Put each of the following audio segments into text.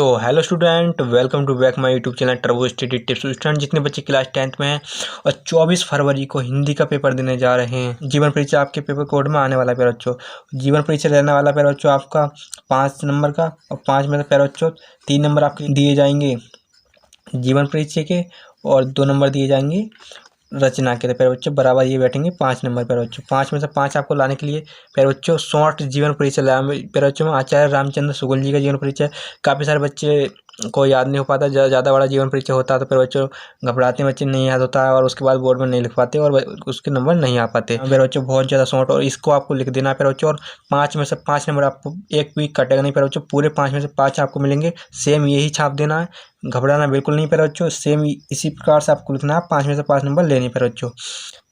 So hello student, welcome to back my YouTube channel turbo study tips. Student जितने बच्चे class 10th में हैं और 24 फरवरी को हिंदी का पेपर देने जा रहे हैं। जीवन परीक्षा आपके पेपर कोड में आने वाला है प्यारे बच्चों। जीवन परीक्षा रहने वाला प्यारे बच्चों आपका 5 नंबर का, और 5 में से प्यारे बच्चों 3 नंबर आपके दिए जाएंगे जीवन परीक्षा के और 2 नंबर दिए जाएंगे रचना के। तो प्यारे बच्चों बराबर ये बैठेंगे 5 नंबर प्यारे बच्चों। 5 में से 5 आपको लाने के लिए प्यारे बच्चों शॉर्ट जीवन परिचय लाया प्यारे बच्चों में आचार्य रामचंद्र शुक्ल जी का जीवन परिचय। काफ़ी सारे बच्चे को याद नहीं हो पाता, ज़्यादा बड़ा जीवन परिचय होता है तो प्यारे बच्चों घबराते हैं, बच्चे नहीं याद होता है और उसके बाद बोर्ड में नहीं लिख पाते और उसके नंबर नहीं आ पाते प्यारे बच्चों। बहुत ज़्यादा शॉर्ट और इसको आपको लिख देना है प्यारे बच्चों। और 5 में से 5 नंबर आपको एक भी कटेगा नहीं प्यारे बच्चों, पूरे 5 में से 5 आपको मिलेंगे। सेम यही छाप देना है, घबराना बिल्कुल नहीं प्यारे बच्चों। सेम इसी प्रकार से आपको लिखना है, 5 में से 5 नंबर लेने प्यारे बच्चों।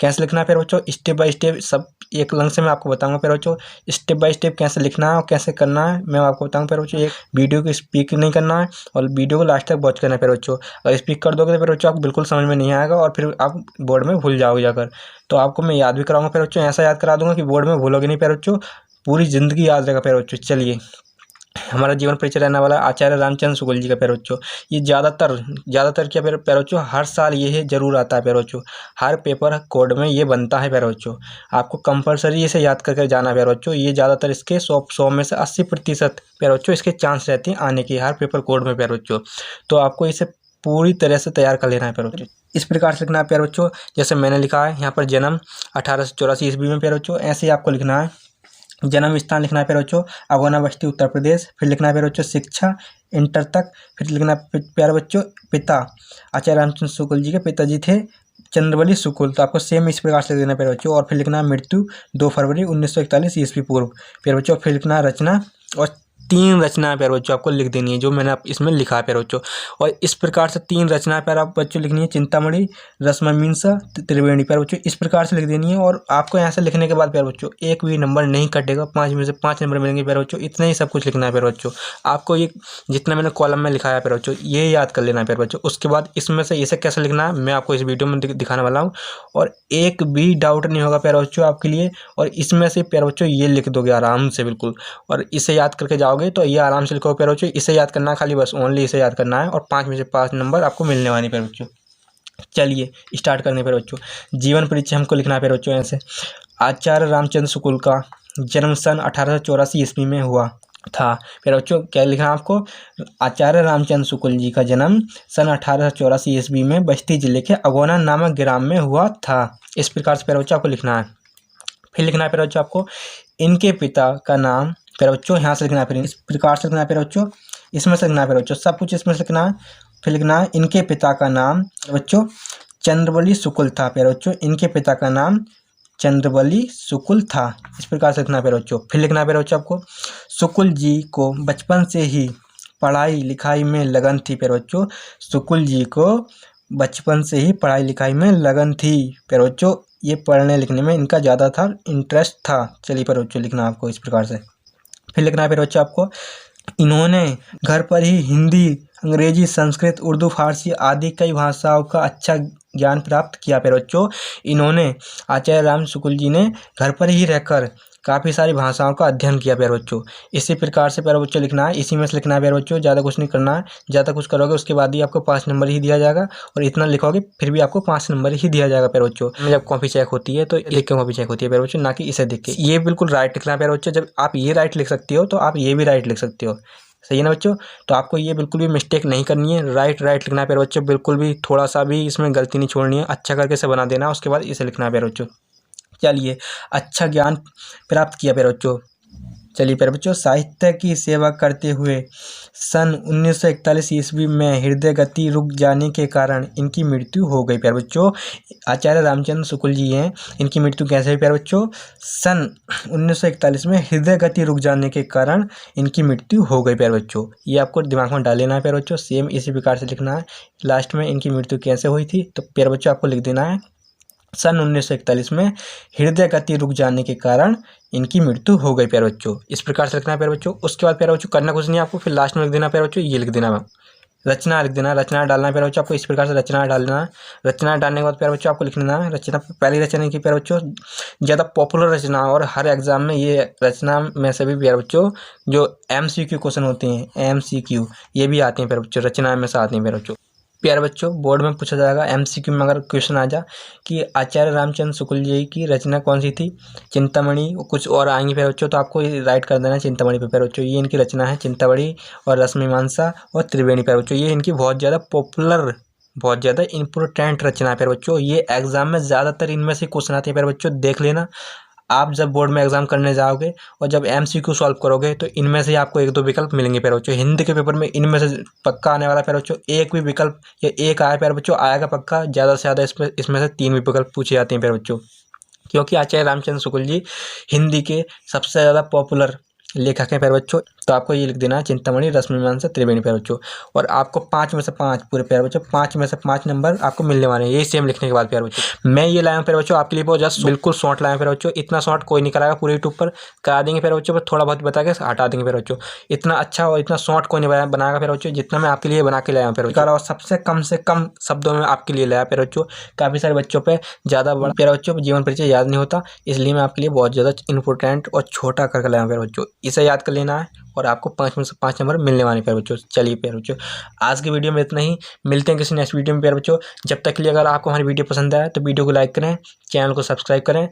कैसे लिखना है प्यारे बच्चों, स्टेप बाय स्टेप सब एक लंग से मैं आपको बताऊंगा प्यारे बच्चों। स्टेप बाय स्टेप कैसे लिखना है और कैसे करना है मैं आपको बताऊंगा प्यारे बच्चों। एक वीडियो को स्पीक नहीं करना है और वीडियो को लास्ट तक वॉच करना है प्यारे बच्चों। अगर स्पीक कर दोगे तो प्यारे बच्चों आपको बिल्कुल समझ में नहीं आएगा और फिर आप बोर्ड में भूल जाओगे जाकर। तो आपको मैं याद भी कराऊंगा प्यारे बच्चों, ऐसा याद करा दूंगा कि बोर्ड में भूलोगे नहीं प्यारे बच्चों, पूरी जिंदगी याद रहेगा प्यारे बच्चों। चलिए, हमारा जीवन परिचय रहने वाला आचार्य रामचंद्र शुक्ल जी का प्यारे बच्चों। ये ज़्यादातर क्या प्यारे बच्चों, हर साल ये जरूर आता है प्यारे बच्चों। हर पेपर कोड में ये बनता है प्यारे बच्चों, आपको कंपलसरी इसे याद करके जाना है प्यारे बच्चों। ये ज़्यादातर इसके 100 में से 80% प्यारे बच्चों इसके चांस रहते हैं आने के हर पेपर कोड में प्यारे बच्चों। तो आपको इसे पूरी तरह से तैयार कर लेना है प्यारे बच्चों। इस प्रकार से लिखना है प्यारे बच्चों, जैसे मैंने लिखा है यहाँ पर जन्म 1884 ईस्वी में प्यारे बच्चों, ऐसे ही आपको लिखना है। जन्म स्थान लिखना है प्यारे बच्चों अगौना बस्ती उत्तर प्रदेश। फिर लिखना है प्यारे बच्चों शिक्षा इंटर तक। फिर लिखना है प्यारे बच्चों पिता, आचार्य रामचंद्र शुक्ल जी के पिताजी थे चंद्रवली शुक्ल, तो आपको सेम इस प्रकार से लिख देना है प्यारे बच्चों। और फिर लिखना है मृत्यु 2 फरवरी 1941 ईस्वी पूर्व प्यारे बच्चों। फिर लिखना है रचना, और 3 रचना प्यारे बच्चों आपको लिख देनी है जो मैंने इसमें लिखा है प्यारे बच्चों। और इस प्रकार से 3 रचना प्यारे बच्चों लिखनी है, चिंतामणि, रसमीमांसा, त्रिवेणी प्यारे बच्चों इस प्रकार से लिख देनी है। और आपको यहाँ से लिखने के बाद प्यारे बच्चों एक भी नंबर नहीं कटेगा, 5 में से 5 नंबर मिलेंगे प्यारे बच्चों। इतना ही सब कुछ लिखना है प्यारे बच्चों। आपको ये जितना मैंने कॉलम में लिखा है प्यारे बच्चों ये याद कर लेना है प्यारे बच्चों। उसके बाद इसमें से इसे कैसे लिखना है मैं आपको इस वीडियो में दिखाने वाला हूँ, और एक भी डाउट नहीं होगा प्यारे बच्चों आपके लिए। और इसमें से प्यारे बच्चों ये लिख दोगे आराम से बिल्कुल, और इसे याद करके जाओगे तो ये आराम से लिखो प्यारे बच्चों। इसे याद करना है खाली, बस ओनली इसे याद करना है, और 5 में से 5 नंबर आपको मिलने वाले प्यारे बच्चों। चलिए स्टार्ट करने प्यारे बच्चों। जीवन परिचय हमको लिखना है प्यारे बच्चों ऐसे। आचार्य रामचंद्र शुक्ल का जन्म सन 1884 ईस्वी में हुआ था प्यारे बच्चों। क्या लिखना है आपको, आचार्य रामचंद्र शुक्ल जी का जन्म सन 1884 ईस्वी में बस्ती जिले के अगौना नामक ग्राम में हुआ था। इस प्रकार से प्यारे बच्चों आपको लिखना है। फिर लिखना है प्यारे बच्चों आपको इनके पिता का नाम प्यारे बच्चों, यहाँ से लिखना है। फिर इस प्रकार से लिखना है प्यारे बच्चों, इसमें से लिखना है प्यारे बच्चों, सब कुछ इसमें से लिखना है। फिर लिखना है इनके पिता का नाम प्यारे बच्चों चंद्रवली शुक्ल था प्यारे बच्चों। इनके पिता का नाम चंद्रवली शुक्ल था, इस प्रकार से लिखना है प्यारे बच्चों। फिर लिखना है प्यारे बच्चों आपको शुक्ल जी को बचपन से ही पढ़ाई लिखाई में लगन थी प्यारे बच्चों। शुक्ल जी को बचपन से ही पढ़ाई लिखाई में लगन थी प्यारे बच्चों। ये पढ़ने लिखने में इनका ज़्यादा था इंटरेस्ट था। चलिए प्यारे बच्चों लिखना है आपको इस प्रकार से। फिर लिखना है प्यारे बच्चों आपको इन्होंने घर पर ही हिंदी, अंग्रेजी, संस्कृत, उर्दू, फारसी आदि कई भाषाओं का अच्छा ज्ञान प्राप्त किया प्यारे बच्चों। इन्होंने आचार्य राम शुक्ल जी ने घर पर ही रहकर काफ़ी सारी भाषाओं का अध्ययन किया प्यारे बच्चों। इसी प्रकार से प्यारे बच्चों लिखना है, इसी में से लिखना है प्यारे बच्चों, ज़्यादा कुछ नहीं करना है। ज़्यादा कुछ करोगे उसके बाद ही आपको 5 नंबर ही दिया जाएगा, और इतना लिखोगे फिर भी आपको 5 नंबर ही दिया जाएगा प्यारे बच्चों। जब कॉपी चेक होती है तो लिख के कॉपी चेक होती है प्यारे बच्चों, ना कि इसे देख के। ये बिल्कुल राइट लिखना है प्यारे बच्चों। जब आप ये राइट लिख सकते हो तो आप ये भी राइट लिख सकते हो, सही है ना बच्चों। तो आपको ये बिल्कुल भी मिस्टेक नहीं करनी है, राइट लिखना है प्यारे बच्चों। बिल्कुल भी थोड़ा सा भी इसमें गलती नहीं छोड़नी है, अच्छा करके इसे बना देना है, उसके बाद इसे लिखना है प्यारे बच्चों। चलिए, अच्छा ज्ञान प्राप्त किया प्यारे बच्चों। चलिए प्यारे बच्चों, साहित्य की सेवा करते हुए सन 1941 ईस्वी में हृदय गति रुक जाने के कारण इनकी मृत्यु हो गई प्यारे बच्चों। आचार्य रामचंद्र शुक्ल जी हैं, इनकी मृत्यु कैसे हुई प्यारे बच्चों, सन 1941 में हृदय गति रुक जाने के कारण इनकी मृत्यु हो गई प्यारे बच्चों। ये आपको दिमाग में डाल लेना है प्यारे बच्चों, सेम इसी प्रकार से लिखना है। लास्ट में इनकी मृत्यु कैसे हुई थी तो प्यारे बच्चों आपको लिख देना है सन 1941 में हृदय गति रुक जाने के कारण इनकी मृत्यु हो गई प्यारे बच्चों। इस प्रकार से लिखना है प्यारे बच्चों। उसके बाद प्यारे बच्चों करना कुछ नहीं आपको, फिर लास्ट में लिख देना प्यारे बच्चों, ये लिख देना रचना लिख देना, रचना डालना है प्यारे बच्चों आपको। इस प्रकार से रचना डालना है। रचना डालने के बाद प्यारे बच्चों आपको लिख लेना है रचना, पहली रचना की प्यारे बच्चों ज़्यादा पॉपुलर रचना, और हर एग्जाम में ये रचना में से भी प्यारे बच्चों जो MCQ क्वेश्चन होते हैं, MCQ ये भी आते हैं प्यारे बच्चों, रचना में से आते हैं प्यारे बच्चों। प्यारे बच्चों बोर्ड में पूछा जाएगा MCQ में अगर क्वेश्चन आ जा कि आचार्य रामचंद्र शुक्ल जी की रचना कौन सी थी, चिंतामणि, कुछ और आएंगे प्यारे बच्चों, तो आपको राइट कर देना चिंतामणि पे प्यारे बच्चों। ये इनकी रचना है चिंतामणि और रश्मिमांसा और त्रिवेणी प्यारे बच्चों। ये इनकी बहुत ज़्यादा पॉपुलर, बहुत ज़्यादा इंपॉर्टेंट रचना है प्यारे बच्चों। ये एग्जाम में ज़्यादातर इनमें से क्वेश्चन आते हैं प्यारे बच्चों, देख लेना। आप जब बोर्ड में एग्जाम करने जाओगे और जब MCQ सॉल्व करोगे तो इनमें से आपको एक दो विकल्प मिलेंगे प्यारे बच्चों। हिंदी के पेपर में इनमें से पक्का आने वाला प्यारे बच्चों, एक भी विकल्प या एक आया प्यारे बच्चों, आएगा पक्का। ज़्यादा से ज़्यादा इसमें से 3 भी विकल्प पूछे जाते हैं प्यारे बच्चों, क्योंकि आचार्य रामचंद्र शुक्ल जी हिंदी के सबसे ज़्यादा पॉपुलर लेखक हैं प्यारे बच्चों। तो आपको ये लिख देना है चिंतामणि, रश्मिमांसा, त्रिवेणी प्यारे बच्चों। और आपको 5 में से 5 पूरे प्यारे बच्चों, 5 में से 5 नंबर आपको मिलने वाले हैं, यही सेम लिखने के बाद प्यारे बच्चों। मैं ये लाया हूँ प्यारे बच्चों आपके लिए बहुत जस्ट बिल्कुल शॉर्ट लाया हूँ प्यारे बच्चों। इतना शॉर्ट कोई नहीं कराएगा पूरे यूट्यूब पर, करा देंगे प्यारे बच्चों, पर थोड़ा बहुत बता के हटा देंगे प्यारे बच्चों। इतना अच्छा और इतना शॉर्ट कोई नहीं बनाएगा प्यारे बच्चों, जितना मैं आपके लिए बना के लाया हूँ प्यारे बच्चों, और सबसे कम शब्दों में आपके लिए लाया प्यारे बच्चों। काफ़ी सारे बच्चों पे ज़्यादा बड़ा प्यारे बच्चों जीवन परिचय याद नहीं होता, इसलिए मैं आपके लिए बहुत ज़्यादा इंपॉर्टेंट और छोटा करके लाया हूँ प्यारे बच्चों। इसे याद कर लेना है और आपको 5 में से 5 नंबर मिलने वाले प्यारे बच्चों। चलिए प्यारे बच्चों, आज की वीडियो में इतना ही, मिलते हैं किसी नेक्स्ट वीडियो में प्यारे बच्चों। जब तक के लिए अगर आपको हमारी वीडियो पसंद आए तो वीडियो को लाइक करें, चैनल को सब्सक्राइब करें,